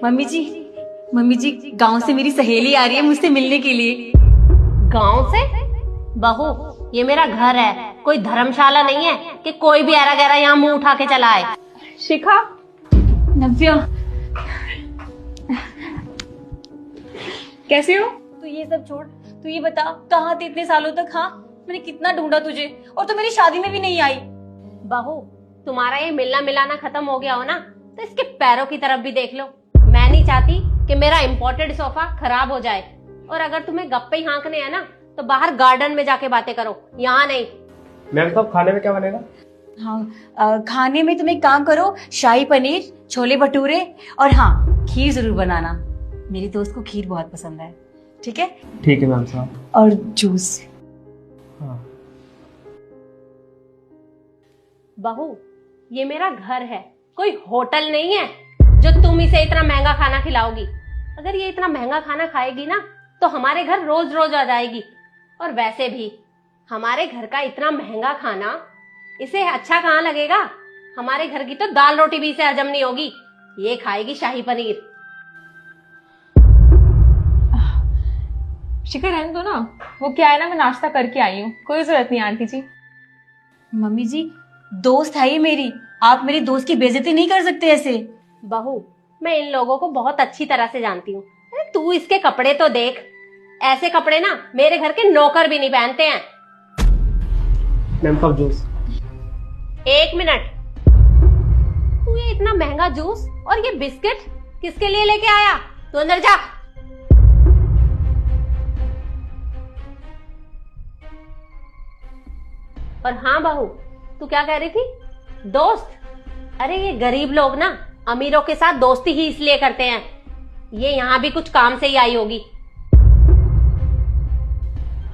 Mummy जी गांव से मेरी सहेली आ रही है मुझसे मिलने के लिए। गांव से? बहू, ये मेरा घर है, कोई धर्मशाला नहीं है कि कोई भी ऐरा गैरा यहाँ मुंह उठा के चला आए। शिखा, नव्या, कैसे हो? तू ये सब छोड़, तू ये बता कहाँ थे इतने सालों तक? हाँ, मैंने कितना ढूंढा तुझे और तू मेरी शादी में भी नहीं आई। बहू, तुम्हारा ये मिलना मिलाना खत्म हो गया हो ना, तो इसके पैरों की तरफ भी देख लो। मैं नहीं चाहती कि मेरा इम्पोर्टेड सोफा खराब हो जाए, और अगर तुम्हें गप्पे ही हाँकने हैं ना तो बाहर गार्डन में जाके बातें करो, यहाँ नहीं। मैम साहब, खाने में क्या बनेगा? हाँ, खाने में तुम एक काम करो, शाही पनीर, छोले भटूरे और हाँ खीर जरूर बनाना। मेरी दोस्त को खीर बहुत पसंद है। ठीक है? ठीक है मैम साहब। और जूस। हाँ। बहू, ये मेरा घर है, कोई होटल नहीं है जो तुम इसे इतना महंगा खाना खिलाओगी। अगर ये इतना महंगा खाना खाएगी ना तो हमारे घर रोज रोज आ जाएगी। और वैसे भी हमारे घर का इतना महंगा खाना इसे अच्छा कहाँ लगेगा? हमारे घर की तो दाल रोटी भी इसे हजम नहीं होगी, ये खाएगी शाही पनीर। शिखा रहने दो ना, वो क्या है ना, मैं नाश्ता करके आई हूँ, कोई जरूरत नहीं आंटी जी। मम्मी जी, दोस्त है ये मेरी, आप मेरी दोस्त की बेइज्जती नहीं कर सकते ऐसे। बहू, मैं इन लोगों को बहुत अच्छी तरह से जानती हूँ। अरे तू इसके कपड़े तो देख, ऐसे कपड़े ना मेरे घर के नौकर भी नहीं पहनते हैं। मैम साहब, जूस। एक मिनट, तू ये इतना महंगा जूस और ये बिस्किट किसके लिए लेके आया? तू अंदर जा। और हाँ बहू, तू क्या कह रही थी? दोस्त? अरे ये गरीब लोग ना अमीरों के साथ दोस्ती ही इसलिए करते हैं, ये यहाँ भी कुछ काम से ही आई होगी।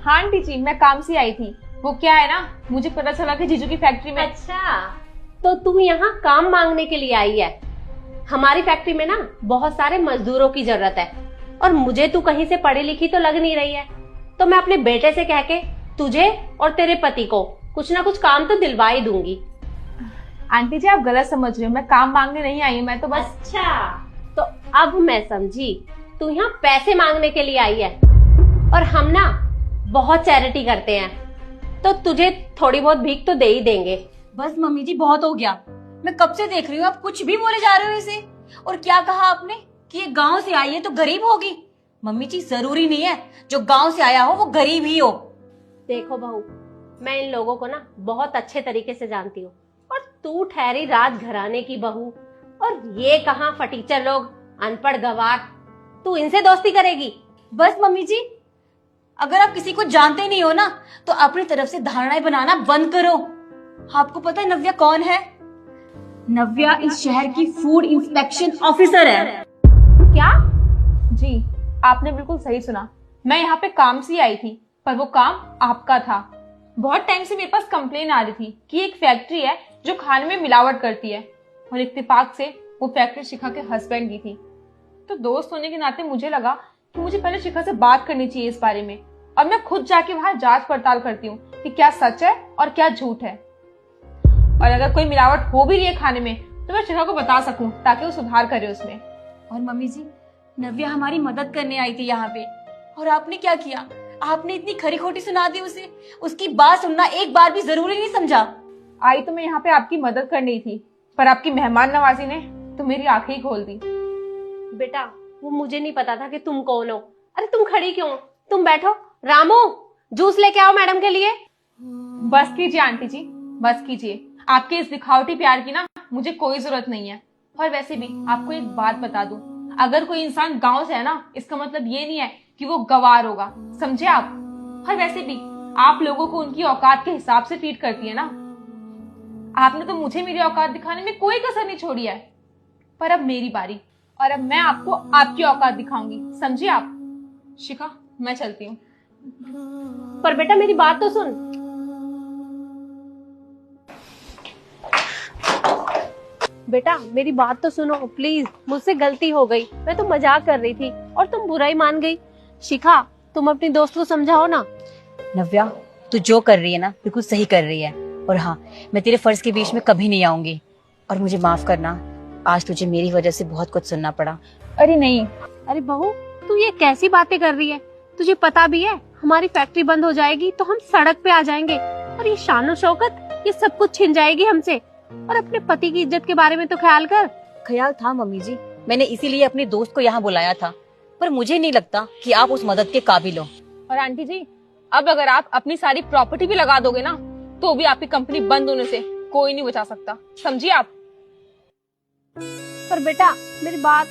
हाँ आंटी जी, मैं काम से आई थी। वो क्या है ना, मुझे पता चला कि जीजू की फैक्ट्री में। अच्छा, तो तू यहाँ काम मांगने के लिए आई है? हमारी फैक्ट्री में ना बहुत सारे मजदूरों की जरूरत है, और मुझे तू कहीं से पढ़ी लिखी तो लग नहीं रही है, तो मैं अपने बेटे से कह के तुझे और तेरे पति को कुछ ना कुछ काम तो दिलवा ही दूंगी। आंटी जी, आप गलत समझ रहे हो, मैं काम मांगने नहीं आई हूँ, मैं तो बस। अच्छा, तो अब मैं समझी, तू यहाँ पैसे मांगने के लिए आई है। और हम ना बहुत चैरिटी करते हैं, तो तुझे थोड़ी बहुत भीख तो दे ही देंगे। बस मम्मी जी, बहुत हो गया। मैं कब से देख रही हूँ आप कुछ भी बोले जा रहे हो इसे। और क्या कहा आपने कि ये गांव से आई है तो गरीब होगी? मम्मी जी, जरूरी नहीं है जो गांव से आया हो वो गरीब ही हो। देखो बहू, मैं इन लोगों को ना बहुत अच्छे तरीके से जानती हूँ, और तू ठहरी राजघराने की बहू, और ये कहाँ फटीचर लोग, अनपढ़ गवार, तू इनसे दोस्ती करेगी? बस मम्मी जी, अगर आप किसी को जानते नहीं हो ना तो अपनी तरफ से धारणाएं बनाना बंद करो। आपको पता है नव्या कौन है? नव्या इस शहर की फूड इंस्पेक्शन ऑफिसर है। क्या? जी, आपने बिल्कुल सही सुना, मैं यहाँ पे काम से ही आई थी, पर वो काम आपका था। बहुत टाइम से मेरे पास कंप्लेन आ रही थी कि एक फैक्ट्री है जो खाने में मिलावट करती है, और इत्तेफाक से वो फैक्ट्री शिखा के हस्बैंड की थी। तो दोस्त होने के नाते मुझे लगा कि मुझे पहले शिखा से बात करनी चाहिए इस बारे में, और मैं खुद जाके वहां जांच पड़ताल करती हूँ कि क्या सच है और क्या झूठ है, और अगर कोई मिलावट हो भी रही है खाने में तो मैं शिखा को बता सकूं ताकि वो सुधार करे उसमें। और मम्मी जी, नव्या हमारी मदद करने आई थी यहाँ पे, और आपने क्या किया? आपने इतनी खरी खोटी सुना दी उसे। उसकी बात सुनना एक बार भी जरूरी नहीं समझा? आई तो मैं यहाँ पे आपकी मदद करनी थी, पर आपकी मेहमान नवाजी ने तो मेरी आंखें ही खोल दी। बेटा, वो मुझे नहीं पता था कि तुम कौन हो। अरे तुम खड़ी क्यों? तुम बैठो। रामू, जूस लेके आओ मैडम के लिए। बस कीजिए आंटी जी, बस कीजिए। आपके इस दिखावटी प्यार की ना मुझे कोई जरूरत नहीं है। और वैसे भी आपको एक बात बता दूं, अगर कोई इंसान गांव से है ना, इसका मतलब ये नहीं है कि वो गवार होगा, समझे आप? और वैसे भी आप लोगों को उनकी औकात के हिसाब से ट्रीट करती है ना। आपने तो मुझे मेरी औकात दिखाने में कोई कसर नहीं छोड़ी है, पर अब मेरी बारी, और अब मैं आपको आपकी औकात दिखाऊंगी, समझे आप? शिखा, मैं चलती हूँ। पर बेटा मेरी बात तो सुन। बेटा मेरी बात तो सुनो प्लीज, मुझसे गलती हो गई, मैं तो मजाक कर रही थी और तुम बुरा ही मान गई। शिखा, तुम अपनी दोस्त को समझाओ ना। नव्या, तू जो कर रही है ना बिल्कुल सही कर रही है, और हाँ, मैं तेरे फर्ज के बीच में कभी नहीं आऊंगी। और मुझे माफ करना, आज तुझे मेरी वजह से बहुत कुछ सुनना पड़ा। अरे नहीं, अरे बहू, तू ये कैसी बातें कर रही है? तुझे पता भी है हमारी फैक्ट्री बंद हो जाएगी तो हम सड़क पे आ जाएंगे, और ये शान और शौकत ये सब कुछ छिन जाएगी हमसे। और अपने पति की इज्जत के बारे में तो ख्याल कर। ख्याल था मम्मी जी, मैंने इसीलिए अपने दोस्त को यहाँ बुलाया था, पर मुझे नहीं लगता कि आप उस मदद के काबिल हो। और आंटी जी, अब अगर आप अपनी सारी प्रॉपर्टी भी लगा दोगे ना, तो भी आपकी कंपनी बंद होने से कोई नहीं बचा सकता, समझिए आप। पर बेटा मेरी बात